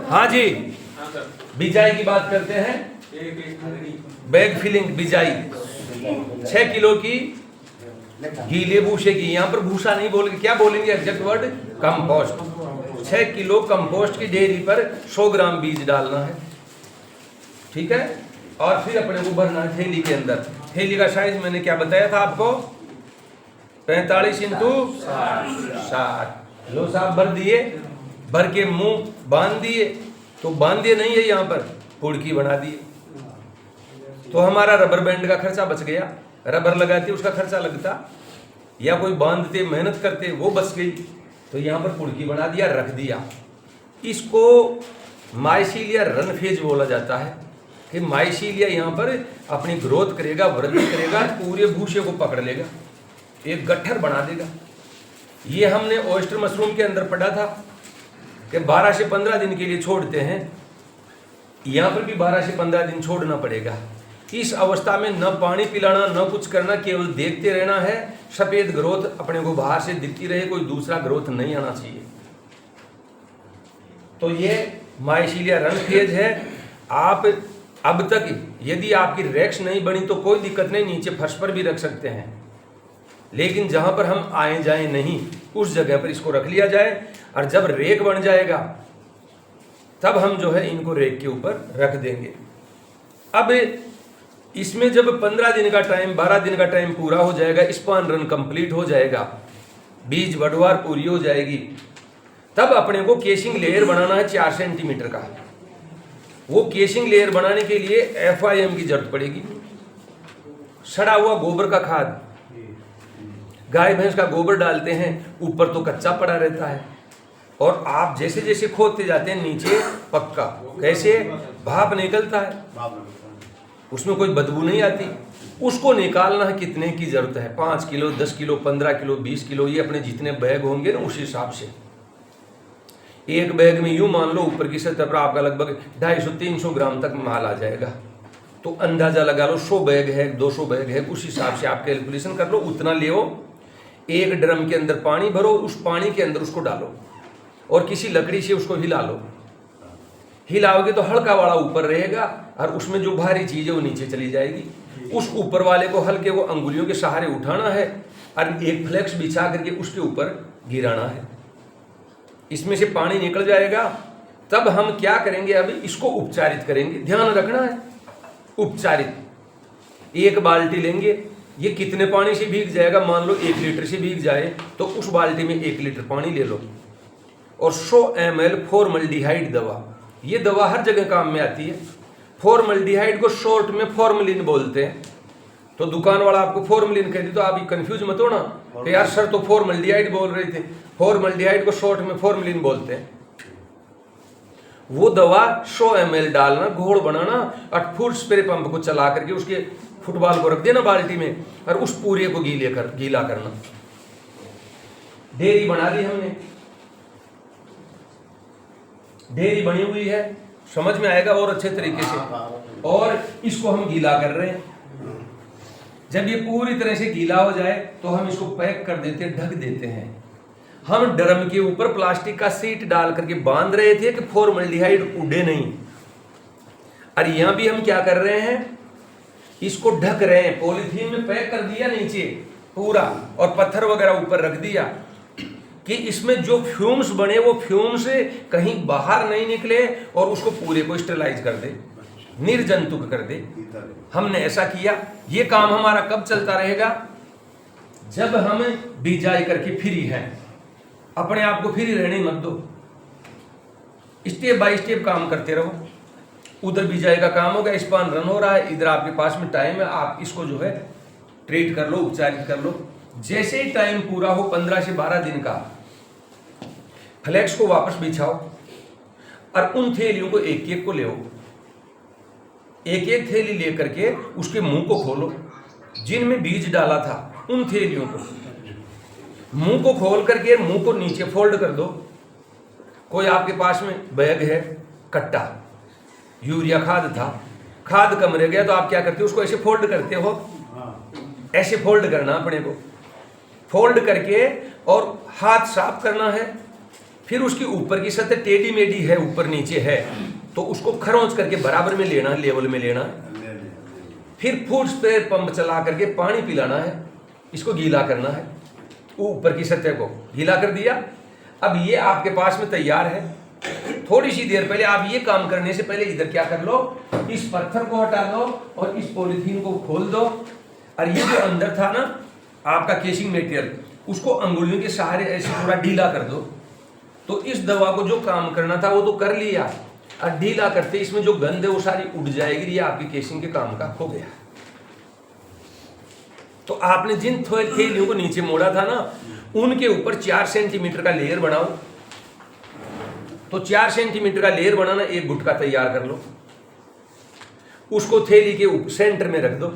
हाँ जी, बिजाई की बात करते हैं। बैग फिलिंग बिजाई 6 किलो की गीले भूसे की, यहाँ पर भूसा नहीं बोलेंगे, क्या बोलेंगे exact word, compost. 6 kilo compost की ढेरी पर 100 ग्राम बीज डालना है, ठीक है। और फिर अपने को भरना है थैली के अंदर। थैली का साइज मैंने क्या बताया था आपको, 45 इंटू 60। लो साहब भर दिए, भर के मुंह बांध दिए, तो बांधे नहीं है यहाँ पर, पुड़की बना दिए, तो हमारा रबर बैंड का खर्चा बच गया। रबर लगाते उसका खर्चा लगता, या कोई बांधते मेहनत करते वो बच गई। तो यहाँ पर पुड़की बना दिया, रख दिया। इसको माइसीलिया रन फेज बोला जाता है कि माइसीलिया यहाँ पर अपनी ग्रोथ करेगा, वृद्धि करेगा, पूरे भूसे को पकड़ लेगा, एक गट्ठर बना देगा। ये हमने ऑयस्टर मशरूम के अंदर पढ़ा था कि 12 से 15 दिन के लिए छोड़ते हैं, यहाँ पर भी 12 से 15 दिन छोड़ना पड़ेगा। इस अवस्था में न पानी पिलाना न कुछ करना, केवल देखते रहना है। सफेद ग्रोथ अपने को बाहर से दिखती रहे, कोई दूसरा ग्रोथ नहीं आना चाहिए। तो ये माइसीलिया रन फेज है। आप अब तक यदि आपकी रैक्स नहीं बनी तो कोई दिक्कत नहीं, नीचे फर्श पर भी रख सकते हैं, लेकिन जहां पर हम आए जाए नहीं उस जगह पर इसको रख लिया जाए। और जब रेक बन जाएगा तब हम जो है इनको रेक के ऊपर रख देंगे। अब इसमें जब 15 दिन का टाइम, 12 दिन का टाइम पूरा हो जाएगा, स्पान रन कंप्लीट हो जाएगा, बीज बढ़वार पूरी हो जाएगी, तब अपने को केसिंग लेयर बनाना है 4 सेंटीमीटर का। वो केसिंग लेयर बनाने के लिए FIM की जरूरत पड़ेगी। सड़ा हुआ गोबर का खाद, गाय भैंस का गोबर डालते हैं, ऊपर तो कच्चा पड़ा रहता है, और आप जैसे जैसे खोदते जाते हैं नीचे पक्का, कैसे भाप निकलता है, उसमें कोई बदबू नहीं आती। उसको निकालना है, कितने की जरूरत है, 5 किलो, 10 किलो, 15 किलो, 20 किलो, ये अपने जितने बैग होंगे ना उस हिसाब से। एक बैग में यूं मान लो ऊपर की सतह पर आपका लगभग 250-300 ग्राम तक माल आ जाएगा, तो अंदाजा लगा लो 100 बैग है, 200 बैग है, उस हिसाब से आप कैलकुलेशन कर लो, उतना ले। एक ड्रम के अंदर पानी भरो, उस पानी के अंदर उसको डालो और किसी लकड़ी से उसको हिला लो। हिलाओगे तो हल्का वाला ऊपर रहेगा और उसमें जो भारी चीज है वो नीचे चली जाएगी। उस ऊपर वाले को हल्के को अंगुलियों के सहारे उठाना है और एक फ्लेक्स बिछा करके उसके ऊपर गिराना है, इसमें से पानी निकल जाएगा। तब हम क्या करेंगे, अभी इसको उपचारित करेंगे। ध्यान रखना है, उपचारित। एक बाल्टी लेंगे, ये कितने पानी से भीग जाएगा, मान लो 1 लीटर से भीग जाए तो उस बाल्टी में 1 लीटर पानी ले लो और 100 ml फॉर्मल्डिहाइड दवा। ये दवा हर जगह काम में आती है। फॉर्मल्डिहाइड को शॉर्ट में फॉर्मलिन बोलते हैं। तो दुकान वाला आपको फॉर्मलिन कहती तो आप कंफ्यूज मत हो ना कि यार सर तो फॉर्मल्डिहाइड बोल रहे थे। फॉर्मल्डिहाइड को शॉर्ट में फॉर्मलिन बोलते हैं। वो दवा 100 ml डालना, घोल बनाना और फुल स्प्रे पंप को चला करके उसके फुटबॉल को रख देना बाल्टी में और उस पूरे को गीला करना। ढेरी बना दी हमने, ढेरी बनी हुई है, समझ में आएगा और अच्छे तरीके से। और इसको हम गीला कर रहे हैं। जब ये पूरी तरह से गीला हो जाए तो हम इसको पैक कर देते हैं, ढक देते हैं। हम ड्रम के ऊपर प्लास्टिक का सीट डाल करके बांध रहे थे कि फॉर्मल्डिहाइड उड़े नहीं। और यहां भी हम क्या कर रहे हैं, इसको ढक रहे हैं, पॉलीथीन में पैक कर दिया नीचे पूरा और पत्थर वगैरह ऊपर रख दिया कि इसमें जो फ्यूम्स बने वो फ्यूम्स कहीं बाहर नहीं निकले और उसको पूरे को स्टेरिलाइज कर दे, निर्जंतुक कर दे। हमने ऐसा किया। ये काम हमारा कब चलता रहेगा, जब हम बिजाई करके फ्री हैं। अपने आप को फ्री रहने मत दो, स्टेप बाय स्टेप काम करते रहो। उधर बिजाई का काम होगा, स्पान रन हो रहा है, इधर आपके पास में टाइम है, आप इसको जो है ट्रीट कर लो, उपचारित कर लो। जैसे ही टाइम पूरा हो 15 से 12 दिन का, फ्लेक्स को वापस बिछाओ और उन थैलियों को एक एक को ले, एक एक थैली लेकर के उसके मुंह को खोलो, जिनमें बीज डाला था उन थैलियों को मुंह को खोल करके मुंह को नीचे फोल्ड कर दो। कोई आपके पास में बैग है, कट्टा यूरिया खाद था, खाद कम रह गया तो आप क्या करते हो, उसको ऐसे फोल्ड करते हो, ऐसे फोल्ड करना अपने को, फोल्ड करके और हाथ साफ करना है, फिर उसकी ऊपर की सतह टेढ़ी मेढ़ी है, ऊपर नीचे है, तो उसको खरोंच करके बराबर में लेना, लेवल में लेना। फिर फुट स्प्रे पंप चला करके पानी पिलाना है, इसको गीला करना है, ऊपर की सतह को गीला कर दिया। अब ये आपके पास में तैयार है। थोड़ी सी देर पहले आप ये काम करने से पहले इधर क्या कर लो, इस पत्थर को हटा दो और इस पॉलीथीन को खोल दो, और ये जो अंदर था ना आपका केसिंग मटेरियल, उसको अंगुलियों के सहारे ऐसे थोड़ा ढीला कर दो। तो इस दवा को जो काम करना था वो तो कर लिया, और ढीला करते इसमें जो गंध है वो सारी उड़ जाएगी। ये आपकी केसिंग के काम का हो गया। तो आपने जिन थैलियों को नीचे मोड़ा था ना, उनके ऊपर 4 सेंटीमीटर का लेयर बनाओ। तो 4 सेंटीमीटर का लेयर बनाना, एक गुटका तैयार कर लो, उसको थैली के सेंटर में रख दो,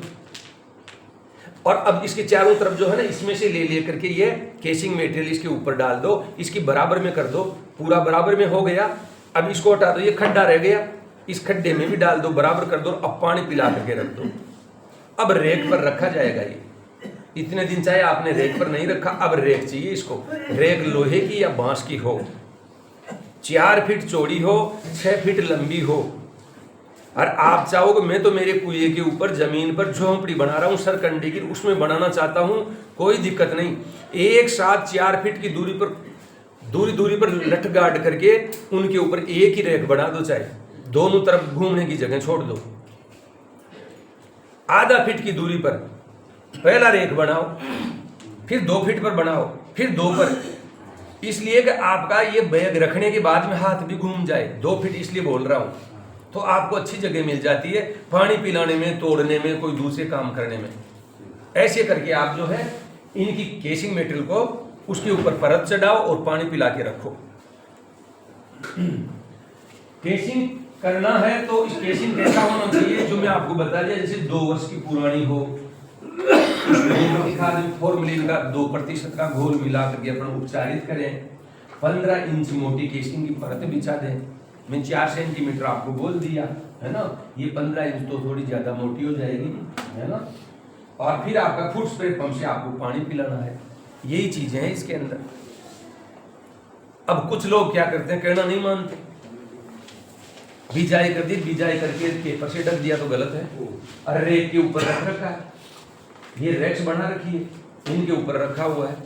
और अब इसके चारों तरफ जो है ना, इसमें से ले करके ये केसिंग मटेरियल इसके ऊपर डाल दो, इसकी बराबर में कर दो, पूरा बराबर में हो गया। अब इसको हटा दो, ये खड्डा रह गया, इस खड्डे में भी डाल दो, बराबर कर दो, अब पानी पिला करके रख दो। अब रेक पर रखा जाएगा। ये इतने दिन चाहे आपने रेक पर नहीं रखा, अब रेक चाहिए इसको। रेक लोहे की या बांस की हो, 4 फीट चौड़ी हो, 6 फीट लंबी हो, और आप चाहोगे मैं तो मेरे कुएं के ऊपर जमीन पर झोंपड़ी बना रहा हूं सरकंडे की, उसमें बनाना चाहता हूं, कोई दिक्कत नहीं। एक साथ 4 फीट की दूरी पर लठ गाड़ करके उनके ऊपर एक ही रेक बना दो, चाहे दोनों तरफ घूमने की जगह छोड़ दो। आधा फीट की दूरी पर पहला रेक बनाओ, फिर 2 फीट पर बनाओ, फिर 2 पर, इसलिए कि आपका ये बैग रखने के बाद में हाथ भी घूम जाए। 2 फीट इसलिए बोल रहा हूं, तो आपको अच्छी जगह मिल जाती है पानी पिलाने में, तोड़ने में, कोई दूसरे काम करने में। ऐसे करके आप जो है इनकी केसिंग मटेरियल को उसके ऊपर परत चढ़ाओ और पानी पिला के रखो। केसिंग करना है तो इस केसिंग कैसा होना चाहिए, जो मैं आपको बता दिया, जैसे 2 वर्ष की पुरानी हो, फॉर्मलिन का 2% का घोल मिला करके अपन उपचारित करें, 15 इंच मोटी केसिंग की परत बिछा दें। मैं 4 सेंटीमीटर आपको बोल दिया है ना, ये 15 इंच तो थोड़ी ज्यादा मोटी हो जाएगी, है ना। और फिर आपका फुट स्प्रे पंप से आपको पानी पिलाना है। यही चीजें हैं इसके अंदर। अब कुछ लोग क्या करते हैं, कहना नहीं मानते, बिजाई कर दी, बिजाई करके पेपर से ढक दिया तो गलत है, और रेक के ऊपर रख रखा है, ये रैक्स बना रखी है, इनके ऊपर रखा हुआ है,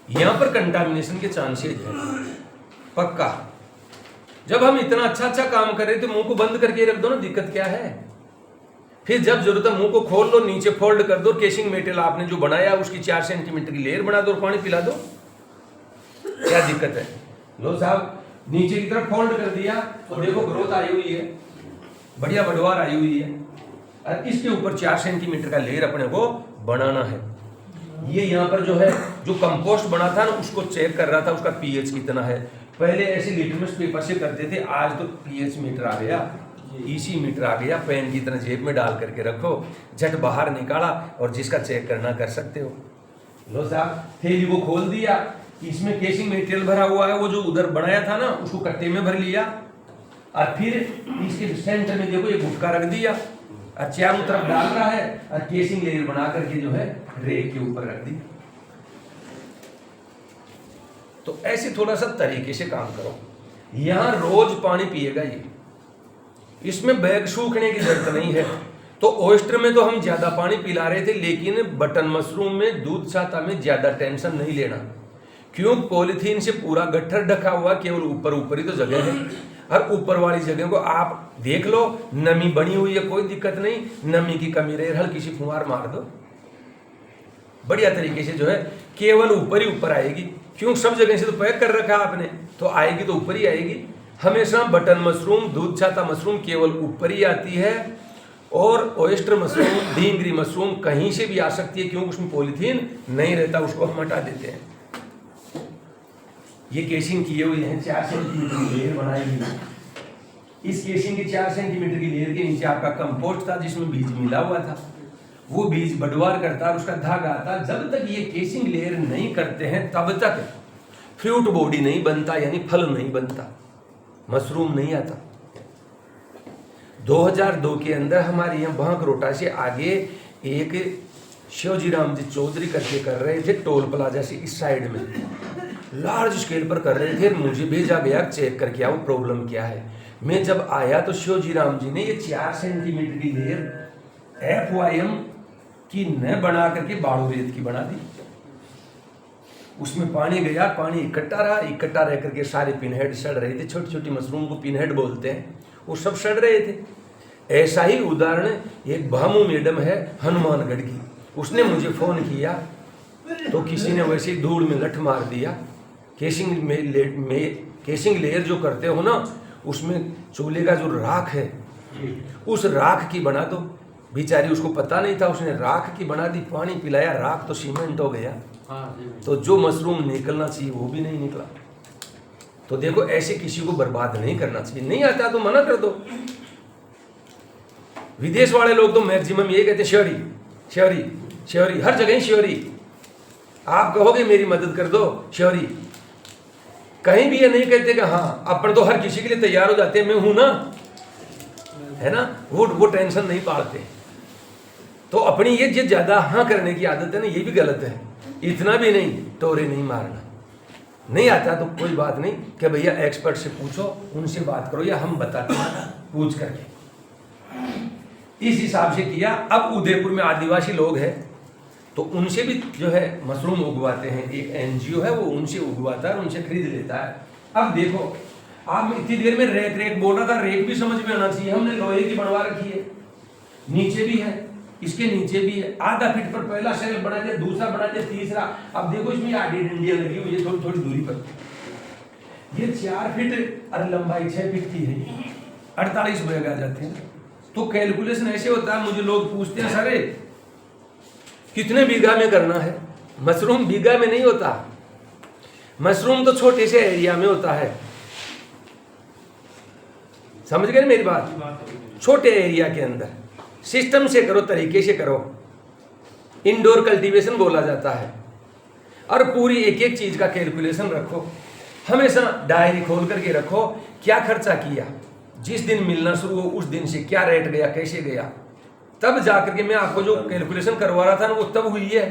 यहां पर कंटामिनेशन के चांसेस है पक्का। जब हम इतना अच्छा काम कर रहे थे, मुंह को बंद करके रख दो ना, दिक्कत क्या है। फिर जब जरूरत है मुंह को खोल लो, नीचे फोल्ड कर दो, केसिंग मटेरियल आपने जो बनाया उसकी 4 सेंटीमीटर की लेयर बना दो और पानी पिला दो, क्या दिक्कत है। लो साहब, नीचे की तरफ फोल्ड कर दिया और देखो ग्रोथ आई हुई है, बढ़िया बढ़वार आई हुई है, और इसके ऊपर 4 सेंटीमीटर का लेयर अपने को बनाना है। ये यहाँ पर जो है, जो कंपोस्ट बना था ना, उसको चेक कर रहा था, उसका पीएच कितना है। पहले ऐसे लिटमस पेपर से करते थे, आज तो पीएच मीटर आ गया, ईसी मीटर आ गया, पेन की तरह जेब में डाल करके रखो, झट बाहर निकाला और जिसका चेक करना कर सकते हो। लो साहब, थैली को खोल दिया, इसमें केसिंग मटेरियल भरा हुआ है, वो जो उधर बनाया था ना उसको कट्टे में भर लिया, और फिर इसके सेंटर में देखो ये गुटका रख दिया, और चारों तरफ डाल रहा है, और केसिंग लेयर बना करके जो है रेक के ऊपर रख दी। तो ऐसे थोड़ा सा तरीके से काम करो। यहां रोज पानी पिएगा ये, इसमें बैग सूखने की जरूरत नहीं है। तो ओयस्टर में तो हम ज्यादा पानी पिला रहे थे, लेकिन बटन मशरूम में, दूध छाता में ज्यादा टेंशन नहीं लेना। क्यों, पॉलीथीन से पूरा गट्ठर ढका हुआ, केवल ऊपर ही तो जगह है, और ऊपर वाली जगह को आप देख लो, नमी बनी हुई है, कोई दिक्कत नहीं, नमी की कमी रहे, हल्की सी फुहार मार दो, बढ़िया तरीके से जो है केवल ऊपर ही ऊपर आएगी। क्यों, सब जगह से तो पैक कर रखा आपने, तो आएगी तो ऊपर ही आएगी। हमेशा बटन मशरूम, दूध छाता मशरूम केवल ऊपर ही आती है, और ओयस्टर मशरूम, ढींगरी मशरूम कहीं से भी आ सकती है, क्योंकि उसमें पॉलीथीन नहीं रहता, उसको हम हटा देते हैं। ये केसिंग किए हुए हैं, 4 सेंटीमीटर की लेयर बनाई हुई है। इस केसिंग की 4 सेंटीमीटर की लेयर के नीचे आपका कंपोस्ट था, जिसमें बीज मिला हुआ था, वो बीज बढ़वार करता, उसका धागा आता। जब तक ये केसिंग लेयर नहीं करते हैं, तब तक फ्रूट बॉडी नहीं बनता, यानी फल नहीं बनता, मशरूम नहीं आता। 2002 के अंदर हमारे यहाँ बांकरोटा से आगे एक शिवजी राम जी चौधरी करके कर रहे थे, टोल प्लाजा से इस साइड में, लार्ज स्केल पर कर रहे थे। मुझे भेजा गया चेक करके आओ प्रॉब्लम क्या है। मैं जब आया तो शिवजी राम जी ने ये 4 सेंटीमीटर की लेयर FYM की न बना करके बाड़ू रेत की बना दी। उसमें पानी गया, पानी इकट्ठा रहा, इकट्ठा रह करके सारे पिनहेड सड़ रहे थे। छोटी छोटी मशरूम को पिनहेड बोलते हैं, वो सब सड़ रहे थे। ऐसा ही उदाहरण एक भामू मैडम है हनुमानगढ़ की, उसने मुझे फ़ोन किया तो किसी ने वैसे ही धूल में लठ मार दिया। केसिंग लेयर जो करते हो ना, उसमें चूल्हे का जो राख है उस राख की बना दो। बेचारी उसको पता नहीं था, उसने राख की बना दी, पानी पिलाया, राख तो सीमेंट हो गया। तो जो मशरूम निकलना चाहिए वो भी नहीं निकला। तो देखो ऐसे किसी को बर्बाद नहीं करना चाहिए। नहीं आता तो मना कर दो। विदेश वाले लोग तो मैक्सिमम यही कहते हैं श्योरी श्योरी श्योरी, हर जगह श्योरी। आप कहोगे मेरी मदद कर दो, श्योरी। कहीं भी ये नहीं कहते कि हाँ अपन तो हर किसी के लिए तैयार हो जाते हैं, मैं हूं ना, है ना, वो टेंशन नहीं पालते। तो अपनी ये जो ज्यादा हाँ करने की आदत है ना, ये भी गलत है। इतना भी नहीं, टोरे नहीं मारना। नहीं आता तो कोई बात नहीं कि भैया एक्सपर्ट से पूछो, उनसे बात करो, या हम बताते हैं पूछ करके। इस हिसाब से किया। अब उदयपुर में आदिवासी लोग हैं तो उनसे भी जो है मशरूम उगवाते हैं। एक NGO है वो उनसे उगवाता है, उनसे खरीद लेता है। अब देखो आप इतनी देर में रेक बोल रहा था, रेक भी समझ में आना चाहिए। हमने लोहे की बनवा रखी है, नीचे भी है, इसके नीचे भी है। आधा फीट पर पहला शेल्फ बना दिया, दूसरा बना दिया, तीसरा। अब देखो इसमें आडी डंडियां लगी हुई है थोड़ी थोड़ी दूरी पर। ये 4 फीट और लंबाई 6 फीट की है, 48 बैग आ जाते हैं। तो कैलकुलेशन ऐसे होता है, मुझे लोग पूछते हैं सर कितने बीघा में करना है। मशरूम बीघा में नहीं होता, मशरूम तो छोटे से एरिया में होता है। समझ गए मेरी बात? छोटे एरिया के अंदर सिस्टम से करो, तरीके से करो। इंडोर कल्टीवेशन बोला जाता है। और पूरी एक एक चीज का कैलकुलेशन रखो, हमेशा डायरी खोल करके रखो, क्या खर्चा किया, जिस दिन मिलना शुरू हो उस दिन से क्या रेट गया, कैसे गया। तब जाकर के मैं आपको जो कैलकुलेशन करवा रहा था ना, वो तब हुई है।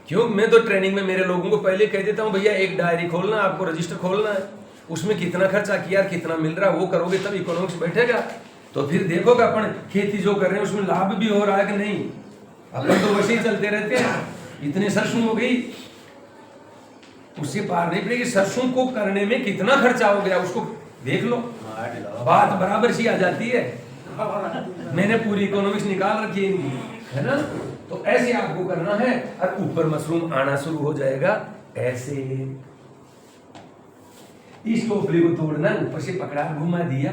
क्यों? मैं तो ट्रेनिंग में मेरे लोगों को पहले कह देता हूँ, भैया एक डायरी खोलना, आपको रजिस्टर खोलना है, उसमें कितना खर्चा किया, कितना मिल रहा है, वो करोगे तब इकोनॉमिक्स बैठेगा। तो फिर देखोगे अपन खेती जो कर रहे हैं उसमें लाभ भी हो रहा है कि नहीं। अपन तो वैसे ही चलते रहते हैं, इतने सरसों हो गई, उससे पार नहीं पड़ेगी। सरसों को करने में कितना खर्चा हो गया उसको देख लो, बात बराबर सी आ जाती है। मैंने पूरी इकोनॉमिक्स निकाल रखी है इनकी, है ना। तो ऐसे आपको करना है और ऊपर मशरूम आना शुरू हो जाएगा। ऐसे इस टोपली को तोड़ना, ऊपर से पकड़ा, घुमा दिया,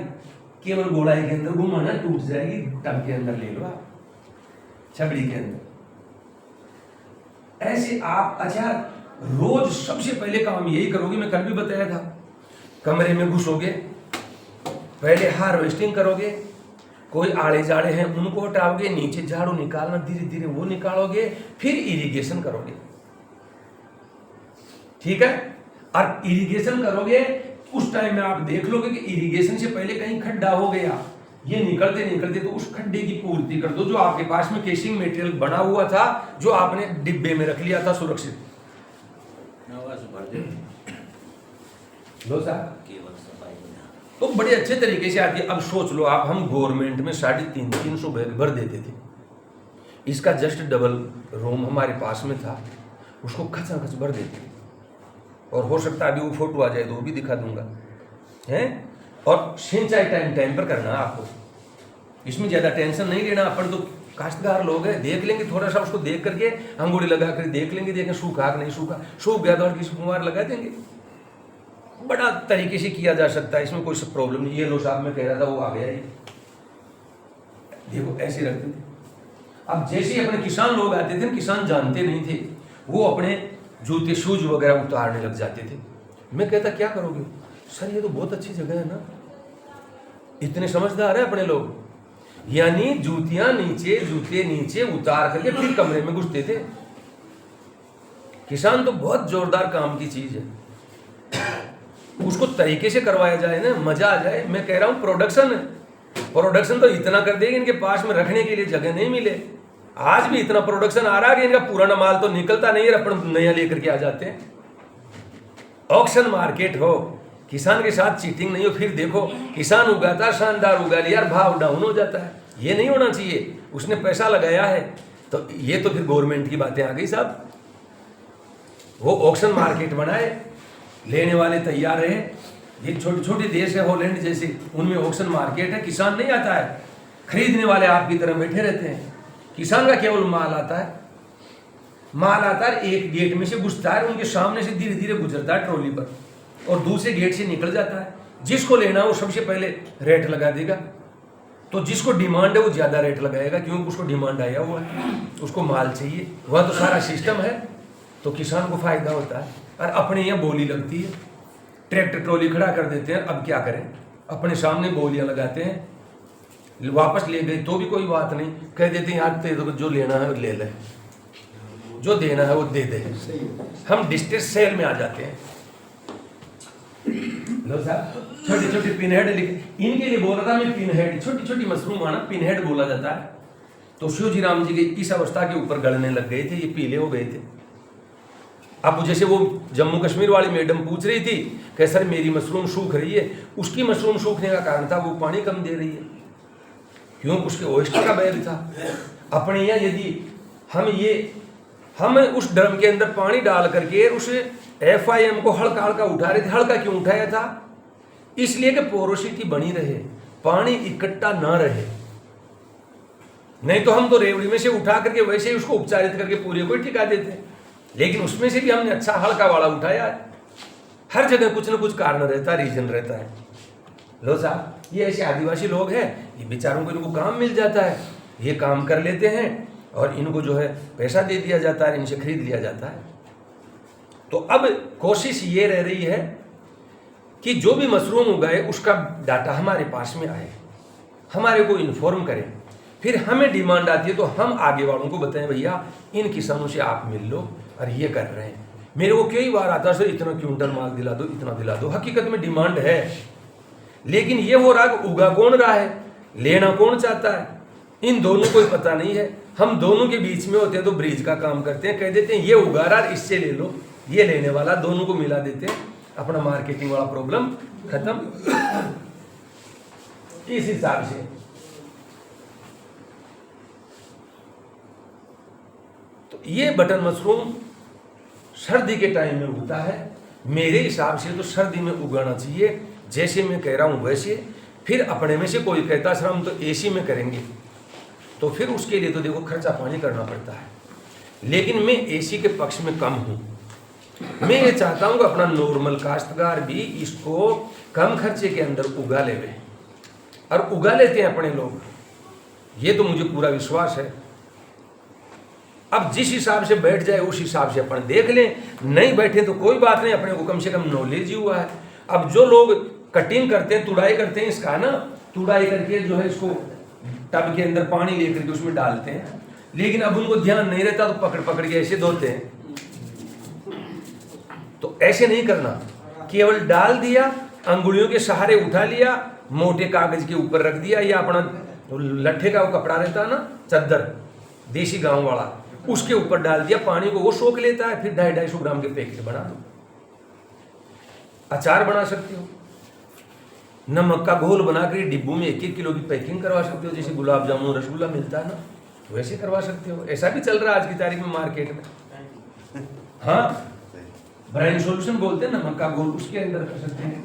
केवल गोलाई के अंदर घुमाना, टूट जाएगी, टब के अंदर ले लो आप, छबड़ी के अंदर। ऐसे आप अच्छा रोज सबसे पहले काम यही करोगे, मैं कल भी बताया था। कमरे में घुसोगे, पहले हार्वेस्टिंग करोगे, कोई आड़े जाड़े हैं उनको हटाओगे, नीचे झाड़ू निकालना, धीरे धीरे वो निकालोगे, फिर इरिगेशन करोगे। ठीक है? और इरिगेशन करोगे उस टाइम में आप देख लोगे कि इरिगेशन से पहले कहीं खड्डा हो गया, ये निकलते निकलते तो उस खड्डे की पूर्ति कर दो। जो आपके पास में केसिंग मटेरियल बना हुआ था, जो आपने डिब्बे में रख लिया था सुरक्षित, लो साहब, तो बड़े अच्छे तरीके से आती है। अब सोच लो आप, हम गवर्नमेंट में 350 बैग भर देते थे, इसका जस्ट डबल रूम हमारे पास में था, उसको खचाखच भर देते थे। और हो सकता है अभी वो फोटो आ जाए तो वो भी दिखा दूंगा, हैं। और सिंचाई टाइम टाइम पर करना आपको, इसमें ज़्यादा टेंशन नहीं लेना। अपन तो काश्तकार लोग हैं, देख लेंगे थोड़ा सा, उसको देख करके अंगूठी लगा कर देख लेंगे, देखें सूखा कि नहीं सूखा, सूख गया तो और किसी कुमार लगा देंगे। बड़ा तरीके से किया जा सकता है, इसमें कोई सब प्रॉब्लम नहीं। ये लो साहब मैं कह रहा था वो आ गया, ये देखो ऐसे रखते थे। अब जैसे अपने किसान लोग आते थे, किसान जानते नहीं थे, वो अपने जूते शूज वगैरह उतारने लग जाते थे। मैं कहता क्या करोगे सर, ये तो बहुत अच्छी जगह है ना, इतने समझदार है अपने लोग। यानी जूतियां नीचे, जूते नीचे उतार करके फिर कमरे में घुसते थे। किसान तो बहुत जोरदार काम की चीज है, उसको तरीके से करवाया जाए ना, मजा आ जाए। मैं कह रहा हूं प्रोडक्शन तो इतना कर देगी, इनके पास में रखने के लिए जगह नहीं मिले। आज भी इतना प्रोडक्शन आ रहा है कि इनका पुराना माल तो निकलता नहीं है, अपन नया लेकर के आ जाते हैं। ऑक्शन मार्केट हो, किसान के साथ चीटिंग नहीं हो, फिर देखो किसान उगाता शानदार उगा लिया, भाव डाउन हो जाता है। ये नहीं होना चाहिए। उसने पैसा लगाया है तो ये तो फिर गवर्नमेंट की बातें आ गई साहब। वो ऑक्शन मार्केट बनाए, लेने वाले तैयार रहे। ये छोटे छोटे देश है हॉलैंड जैसे, उनमें ऑक्शन मार्केट है, किसान नहीं आता है, खरीदने वाले आपकी तरह बैठे रहते हैं। किसान का केवल माल आता है, माल आता है, एक गेट में से घुसता है, उनके सामने से धीरे धीरे गुजरता है ट्रॉली पर और दूसरे गेट से निकल जाता है। जिसको लेना वो सबसे पहले रेट लगा देगा, तो जिसको डिमांड है वो ज्यादा रेट लगाएगा, क्योंकि उसको डिमांड आया हुआ है, उसको माल चाहिए। वह तो सारा सिस्टम है, तो किसान को फायदा होता है। और अपने यहाँ बोली लगती है, ट्रैक्टर ट्रॉली खड़ा कर देते हैं। अब क्या करें, अपने सामने बोलियां लगाते हैं, वापस ले गए तो भी कोई बात नहीं, कह देते हैं यार तो जो लेना है वो ले ले, जो देना है वो दे दे। हम डिस्ट्रेस सेल में आ जाते हैं। लो साहब, छोटी छोटी पिनहेड लिखे, इनके लिए बोल रहा था मैं, पिनहेड छोटी छोटी मशरूम आना पिनहेड बोला जाता है। तो शिवजी राम जी के इस अवस्था के ऊपर गलने लग गए थे, ये पीले हो गए थे। अब जैसे वो जम्मू कश्मीर वाली मैडम पूछ रही थी कि सर मेरी मशरूम सूख रही है, उसकी मशरूम सूखने का कारण था वो पानी कम दे रही है, क्यों, उसके ओएस्टर का बैग था। अपने यहाँ यदि हम उस ड्रम के अंदर पानी डाल करके उस FIM को हल्का हल्का उठा रहे थे। हल्का क्यों उठाया था, इसलिए कि पोरोसिटी बनी रहे, पानी इकट्ठा ना रहे। नहीं तो हम तो रेवड़ी में से उठा करके वैसे ही उसको उपचारित करके पूरे को टिका देते, लेकिन उसमें से भी हमने अच्छा हल्का वाला उठाया है। हर जगह कुछ ना कुछ कारण रहता है, रीजन रहता है। लो साहब, ये ऐसे आदिवासी लोग हैं, ये बेचारों को इनको काम मिल जाता है, ये काम कर लेते हैं और इनको जो है पैसा दे दिया जाता है, इनसे खरीद लिया जाता है। तो अब कोशिश ये रह रही है कि जो भी मशरूम उगाए उसका डाटा हमारे पास में आए, हमारे को इन्फॉर्म करें, फिर हमें डिमांड आती है तो हम आगे वालों को बताएं भैया इन किसानों से आप मिल लो और ये कर रहे हैं। मेरे को कई बार आता है सर इतना क्विंटल माल दिला दो, इतना दिला दो। हकीकत में डिमांड है, लेकिन ये हो रहा कि उगा कौन रहा है, लेना कौन चाहता है, इन दोनों को पता नहीं है। हम दोनों के बीच में होते हैं तो ब्रिज का काम करते हैं, कह देते हैं ये उगा रहा है इससे ले लो, ये लेने वाला, दोनों को मिला देते हैं, अपना मार्केटिंग वाला प्रॉब्लम खत्म। इस हिसाब से तो ये बटन मशरूम सर्दी के टाइम में उगता है। मेरे हिसाब से तो सर्दी में उगाना चाहिए, जैसे मैं कह रहा हूं वैसे। फिर अपने में से कोई कहता सर हम तो AC में करेंगे, तो फिर उसके लिए तो देखो खर्चा पानी करना पड़ता है, लेकिन मैं AC के पक्ष में कम हूं। मैं ये चाहता हूं कि अपना नॉर्मल काश्तकार भी इसको कम खर्चे के अंदर उगा लेवे, और उगा लेते हैं अपने लोग, ये तो मुझे पूरा विश्वास है। अब जिस हिसाब से बैठ जाए उस हिसाब से अपन देख लें, नहीं बैठे तो कोई बात नहीं, अपने को कम से कम नॉलेज ही हुआ है। अब जो लोग कटिंग करते हैं, तुड़ाई करते हैं इसका ना, तुड़ाई करके जो है इसको टब के अंदर पानी लेकर के उसमें डालते हैं, लेकिन अब उनको ध्यान नहीं रहता तो पकड़ पकड़ के ऐसे धोते हैं। तो ऐसे नहीं करना, केवल डाल दिया, अंगुलियों के सहारे उठा लिया, मोटे कागज के ऊपर रख दिया, या अपना लट्ठे का वो कपड़ा रहता है ना, चद्दर देसी गांव वाला, उसके ऊपर डाल दिया, पानी को वो सोख लेता है। फिर 250-250 ग्राम के पैकेट बना दो, अचार बना सकते हो, नमक का घोल बनाकर डिब्बों में 1-1 किलो की पैकिंग करवा सकते हो, जैसे गुलाब जामुन रसगुल्ला मिलता है ना, वैसे करवा सकते हो। ऐसा भी चल रहा है आज की तारीख में मार्केट में। हाँ, ब्राइन सॉल्यूशन बोलते हैं, नमक का घोल, उसके अंदर कर सकते हैं।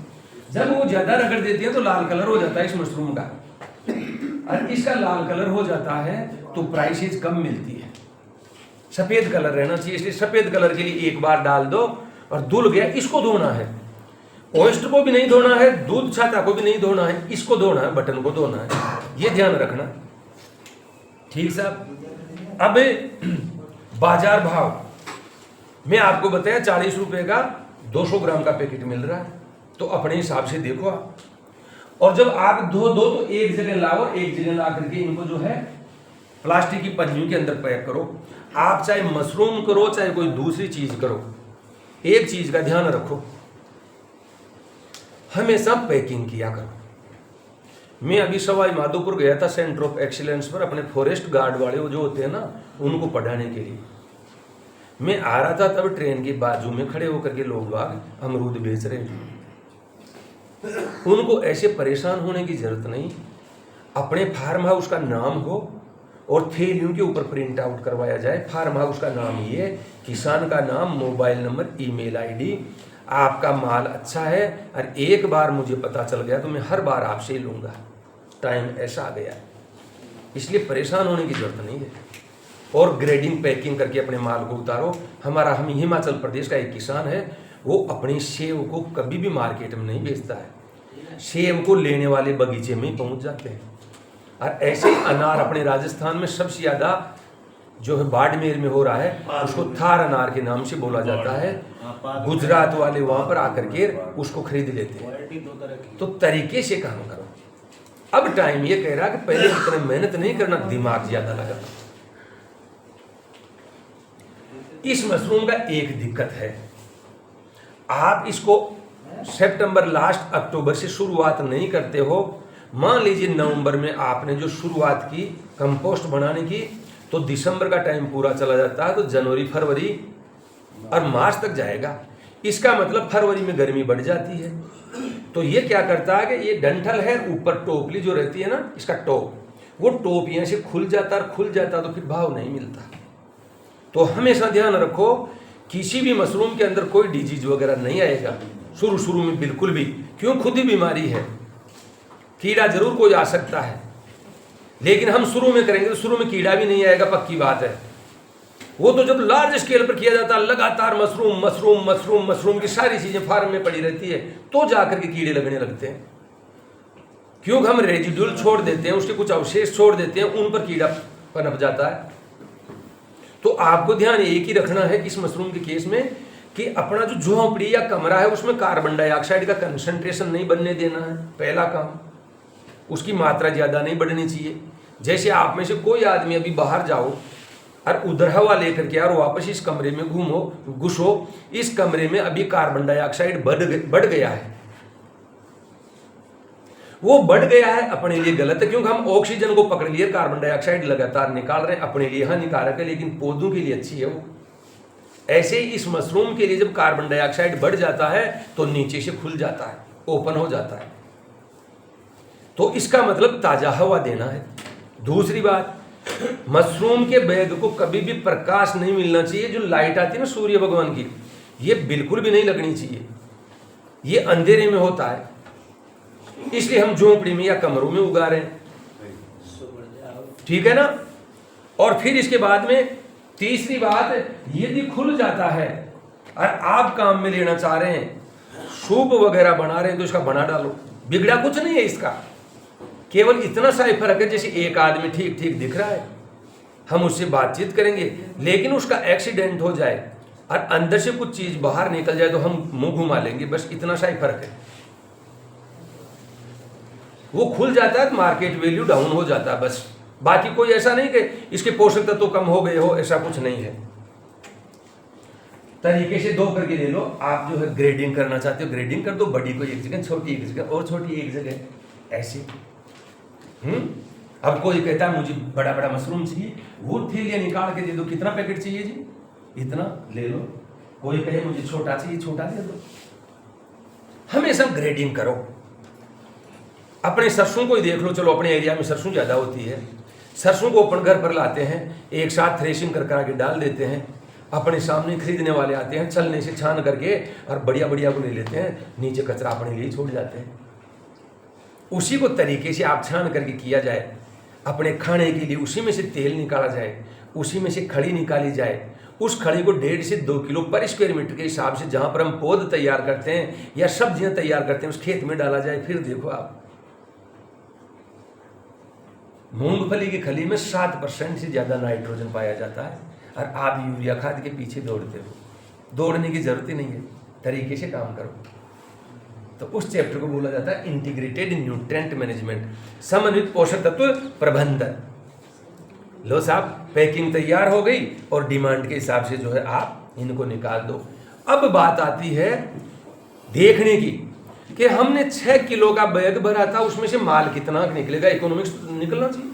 जब वो ज्यादा रगड़ देती है तो लाल कलर हो जाता है इस मशरूम का, और इसका लाल कलर हो जाता है तो प्राइसेज कम मिलती है। सफेद कलर रहना चाहिए, इसलिए सफेद कलर के लिए एक बार डाल दो और धुल गया, इसको धोना है। ओएस्टर को भी नहीं धोना है, दूध छाता को भी नहीं धोना है, इसको धोना है, बटन को धोना है, ये ध्यान रखना। ठीक साहब। अब बाजार भाव मैं आपको बताया 40 रुपए का 200 ग्राम का पैकेट मिल रहा है, तो अपने हिसाब से देखो आप। और जब आप धो दो तो एक जगह लाओ, एक जगह ला करके इनको जो है प्लास्टिक की पन्नियों के अंदर पैक करो। आप चाहे मशरूम करो चाहे कोई दूसरी चीज करो, एक चीज का ध्यान रखो, हमेशा पैकिंग किया करो। मैं अभी सवाई माधोपुर गया था सेंटर ऑफ एक्सीलेंस पर, अपने फॉरेस्ट गार्ड वाले वो जो होते हैं ना, उनको पढ़ाने के लिए। मैं आ रहा था तब ट्रेन के बाजू में खड़े होकर के लोग बाग अमरूद बेच रहे थे। उनको ऐसे परेशान होने की जरूरत नहीं। अपने फार्म हाउस का नाम हो और थैलियों के ऊपर प्रिंट आउट करवाया जाए। फार्म हाउस का नाम ये, किसान का नाम, मोबाइल नंबर, ईमेल आईडी, आपका माल अच्छा है और एक बार मुझे पता चल गया तो मैं हर बार आपसे ही लूँगा। टाइम ऐसा आ गया, इसलिए परेशान होने की जरूरत नहीं है। और ग्रेडिंग पैकिंग करके अपने माल को उतारो। हम हिमाचल प्रदेश का एक किसान है, वो अपनी सेब को कभी भी मार्केट में नहीं बेचता है। सेब को लेने वाले बगीचे में पहुंच जाते हैं। और ऐसे अनार अपने राजस्थान में सबसे ज़्यादा जो है बाड़मेर में हो रहा है, उसको थार अनार के नाम से बोला जाता है। गुजरात वाले वहाँ पर आकर के उसको खरीद लेते हैं। तो तरीके से काम करो। अब टाइम ये कह रहा है कि पहले इतना मेहनत नहीं करना, दिमाग ज़्यादा लगा। इस मशरूम का एक दिक्कत है, आप इसको सितंबर लास्ट अक्टूबर से शुरुआत नहीं करते हो। मान लीजिए नवंबर में आपने जो शुरुआत की कंपोस्ट बनाने की, तो दिसंबर का टाइम पूरा चला जाता है, तो जनवरी, फरवरी और मार्च तक जाएगा। इसका मतलब फरवरी में गर्मी बढ़ जाती है। तो ये क्या करता है कि ये डंठल है, ऊपर टोपली जो रहती है ना, इसका टोप, वो टोप यहाँ से खुल जाता है, खुल जाता तो फिर भाव नहीं मिलता। तो हमेशा ध्यान रखो, किसी भी मशरूम के अंदर कोई डिजीज वगैरह नहीं आएगा शुरू में, बिल्कुल भी। क्यों? खुद ही बीमारी है, कीड़ा जरूर कोई आ सकता है, लेकिन हम शुरू में करेंगे तो शुरू में कीड़ा भी नहीं आएगा, पक्की बात है। वो तो जब लार्ज स्केल पर किया जाता है, लगातार मशरूम मशरूम मशरूम मशरूम की सारी चीजें फार्म में पड़ी रहती है, तो जाकर के कीड़े लगने लगते हैं। क्योंकि हम रेजिड्यूल छोड़ देते हैं, उसके कुछ अवशेष छोड़ देते हैं, उन पर कीड़ा पनप जाता है। तो आपको ध्यान एक ही रखना है इस मशरूम के केस में कि अपना जो झोंपड़ी या कमरा है उसमें कार्बन डाइऑक्साइड का कंसंट्रेशन नहीं बनने देना है, पहला काम। उसकी मात्रा ज़्यादा नहीं बढ़नी चाहिए। जैसे आप में से कोई आदमी अभी बाहर जाओ और उधर हवा लेकर के और वापस इस कमरे में घुसो, इस कमरे में अभी कार्बन डाइऑक्साइड बढ़ गया है। वो बढ़ गया है अपने लिए गलत है, क्योंकि हम ऑक्सीजन को पकड़ लिए, कार्बन डाइऑक्साइड लगातार निकाल रहे हैं, अपने लिए हानिकारक है, लेकिन पौधों के लिए अच्छी है वो। ऐसे ही इस मशरूम के लिए जब कार्बन डाइऑक्साइड बढ़ जाता है तो नीचे से खुल जाता है, ओपन हो जाता है। तो इसका मतलब ताजा हवा देना है। दूसरी बात, मशरूम के बैग को कभी भी प्रकाश नहीं मिलना चाहिए। जो लाइट आती है ना सूर्य भगवान की, ये बिल्कुल भी नहीं लगनी चाहिए, ये अंधेरे में होता है। इसलिए हम झोंपड़ी में या कमरों में उगा रहे हैं, ठीक है ना। और फिर इसके बाद में तीसरी बात, यदि खुल जाता है और आप काम में लेना चाह रहे हैं, सूप वगैरह बना रहे हैं, तो इसका बना डालो, बिगड़ा कुछ नहीं है इसका। केवल इतना सा ही फर्क है, जैसे एक आदमी ठीक ठीक दिख रहा है, हम उससे बातचीत करेंगे, लेकिन उसका एक्सीडेंट हो जाए और अंदर से कुछ चीज बाहर निकल जाए तो हम मुंह घुमा लेंगे, बस इतना सा ही फर्क है। वो खुल जाता है तो मार्केट वैल्यू डाउन हो जाता है, बस। बाकी कोई ऐसा नहीं कि इसके पोषक तत्व कम हो गए हो, ऐसा कुछ नहीं है। तरीके से दो करके ले लो। आप जो है ग्रेडिंग करना चाहते हो, ग्रेडिंग कर दो, बड़ी को एक जगह, छोटी एक जगह और छोटी एक जगह, ऐसे। अब कोई कहता है मुझे बड़ा बड़ा मशरूम चाहिए, वो थैलियां निकाल के दे दो, कितना पैकेट चाहिए जी, इतना ले लो। कोई कहे मुझे छोटा चाहिए, छोटा दे दो। हमेशा ग्रेडिंग करो। अपने सरसों को ही देख लो, चलो अपने एरिया में सरसों ज़्यादा होती है, सरसों को अपन घर पर लाते हैं, एक साथ थ्रेशिंग कर करा के डाल देते हैं, अपने सामने खरीदने वाले आते हैं, छलने से छान करके और बढ़िया बढ़िया को ले लेते हैं, नीचे कचरा अपने लिए छोड़ जाते हैं। उसी को तरीके से आप छान करके किया जाए, अपने खाने के लिए उसी में से तेल निकाला जाए, उसी में से खड़ी निकाली जाए, उस खड़ी को 1.5 से 2 किलो पर स्क्वायर मीटर के हिसाब से जहाँ पर हम पौध तैयार करते हैं या सब्जियाँ तैयार करते हैं, उस खेत में डाला जाए। फिर देखो आप, मूंगफली की खली में 7% से ज़्यादा नाइट्रोजन पाया जाता है, और आप यूरिया खाद के पीछे दौड़ते हो। दौड़ने की जरूरत ही नहीं है, तरीके से काम करो। तो उस चैप्टर को बोला जाता है इंटीग्रेटेड न्यूट्रिएंट मैनेजमेंट, समन्वित पोषक तत्व प्रबंधन। लो साहब, पैकिंग तैयार हो गई और डिमांड के हिसाब से जो है आप इनको निकाल दो। अब बात आती है देखने की कि हमने 6 किलो का बैग भरा था, उसमें से माल कितना निकलेगा, इकोनॉमिक्स निकलना चाहिए।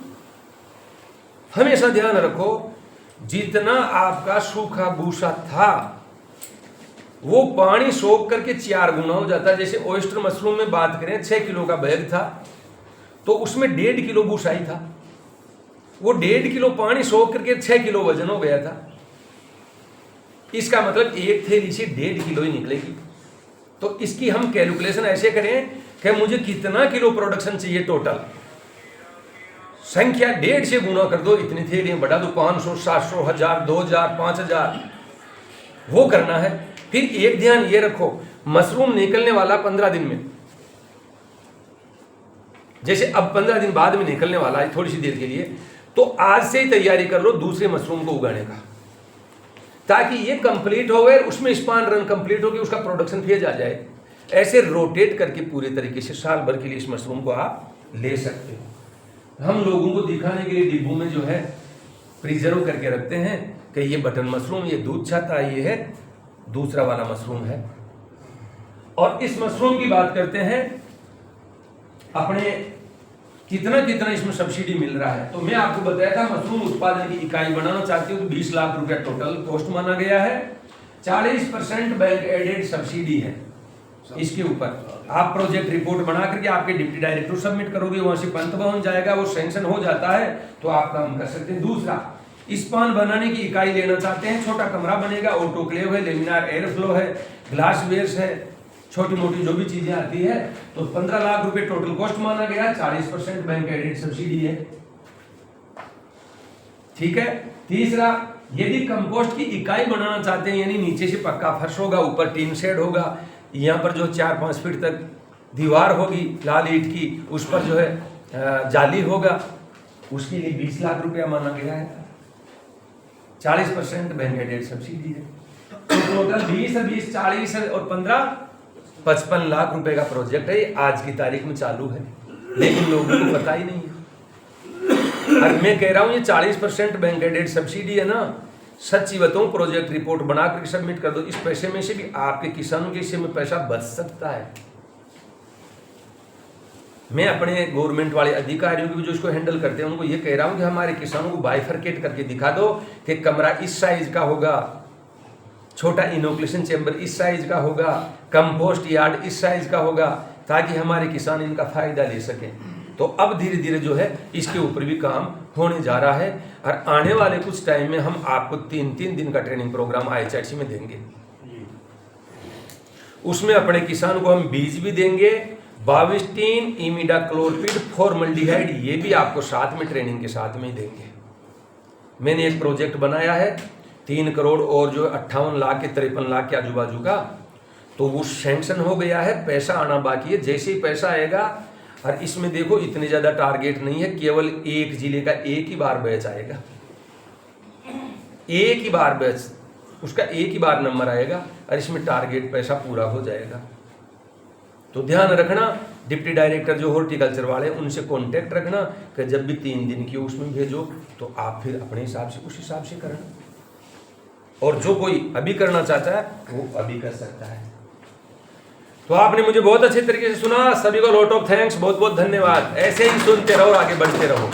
हमेशा ध्यान रखो, जितना आपका सूखा भूसा था वो पानी सोख करके 4 गुना हो जाता है। जैसे ओयस्टर मशरूम में बात करें 6 किलो का बैग था तो उसमें 1.5 किलो भूसा ही था, वो 1.5 किलो पानी सोख करके 6 किलो वजन हो गया था। इसका मतलब एक थैली से 1.5 किलो ही निकलेगी। तो इसकी हम कैलकुलेशन ऐसे करें कि मुझे कितना किलो प्रोडक्शन चाहिए टोटल, संख्या 1.5 से गुना कर दो, इतनी थैलियां बढ़ा दो, 500, 700, 1000, 2000, 5000 वो करना है। फिर एक ध्यान ये रखो, मशरूम निकलने वाला 15 दिन में, जैसे अब 15 दिन बाद में निकलने वाला है थोड़ी सी देर के लिए, तो आज से ही तैयारी कर लो दूसरे मशरूम को उगाने का, ताकि ये कंप्लीट हो गए, उसमें स्पान रन कंप्लीट हो गई, उसका प्रोडक्शन फेज आ जाए। ऐसे रोटेट करके पूरे तरीके से साल भर के लिए इस मशरूम को आप ले सकते हो। हम लोगों को दिखाने के लिए डिब्बों में जो है प्रिजर्व करके रखते हैं कि ये बटन मशरूम, ये दूध छाता, ये है दूसरा वाला मशरूम है। और इस मशरूम की बात करते हैं अपने कितना कितना इसमें सब्सिडी मिल रहा है। तो मैं आपको बताया था मशरूम उत्पादन की इकाई बनाना चाहती हूँ तो 20 लाख रुपया टोटल कॉस्ट माना गया है। 40% बैंक एडेड सब्सिडी है इसके ऊपर। आप प्रोजेक्ट रिपोर्ट बना करके आपके डिप्टी डायरेक्टर सबमिट करोगे, वहां से पंत भवन जाएगा, वो सैंक्शन हो जाता है तो आप काम कर सकते हैं। दूसरा, स्पान बनाने की इकाई लेना चाहते हैं, छोटा कमरा बनेगा, ऑटोक्लेव है, लेमिनार एयर फ्लो है, ग्लास वेयर्स है, छोटी मोटी जो भी चीजें आती है, तो 15 लाख रुपए टोटल कॉस्ट माना गया। 40% बैंक एडेड सब्सिडी है, ठीक है। तीसरा, यदि कंपोस्ट की इकाई बनाना चाहते हैं, यानी नीचे से पक्का फर्श होगा, ऊपर टीन शेड होगा, यहाँ पर जो 4-5 फीट तक दीवार होगी लाल ईंट की, उस पर जो है जाली होगा, उसके लिए 20 लाख रुपया माना गया है। 40% बैंक एडेड सब्सिडी है। तो टोटल 20, 40 और 15, 55 लाख रुपए का प्रोजेक्ट है। आज की तारीख में चालू है, लेकिन लोगों को पता ही नहीं है। और मैं कह रहा हूं ये 40% बैंक एडेड सब्सिडी है ना, सच्ची बताऊं, प्रोजेक्ट रिपोर्ट बना करके सबमिट कर दो, इस पैसे में से भी आपके किसानों के हिस्से में पैसा बच सकता है। मैं अपने गवर्नमेंट वाले अधिकारियों को जो इसको हैंडल करते हैं उनको ये कह रहा हूं कि हमारे किसानों को बाइफरकेट करके दिखा दो कि कमरा इस साइज का होगा, छोटा इनोकुलेशन चैम्बर इस साइज का होगा, कंपोस्ट यार्ड इस साइज का होगा, ताकि हमारे किसान इनका फायदा ले सकें। तो अब धीरे धीरे जो है इसके ऊपर भी काम होने जा रहा है। और आने वाले कुछ टाइम में हम आपको 3-3 दिन का ट्रेनिंग प्रोग्राम IHRC में देंगे। उसमें अपने किसान को हम बीज भी देंगे, बाविस्टीन, इमिडाक्लोरपिड, फॉर्मल्डिहाइड, ये भी आपको साथ में ट्रेनिंग के साथ में ही देंगे। मैंने एक प्रोजेक्ट बनाया है 3 करोड़ और जो 58 लाख के 53 लाख के आजू बाजू का, तो वो सैंक्शन हो गया है, पैसा आना बाकी है। जैसे ही पैसा आएगा, और इसमें देखो इतने ज्यादा टारगेट नहीं है, केवल एक जिले का एक ही बार बैच आएगा, एक ही बार बैच, उसका एक ही बार नंबर आएगा और इसमें टारगेट पैसा पूरा हो जाएगा। तो ध्यान रखना, डिप्टी डायरेक्टर जो हॉर्टिकल्चर वाले उनसे कांटेक्ट रखना कि जब भी 3 दिन की उसमें भेजो तो आप फिर अपने हिसाब से उस हिसाब से करना। और जो कोई अभी करना चाहता है वो अभी कर सकता है। तो आपने मुझे बहुत अच्छे तरीके से सुना, सभी को लॉट ऑफ थैंक्स, बहुत बहुत धन्यवाद। ऐसे ही सुनते रहो, आगे बढ़ते रहो।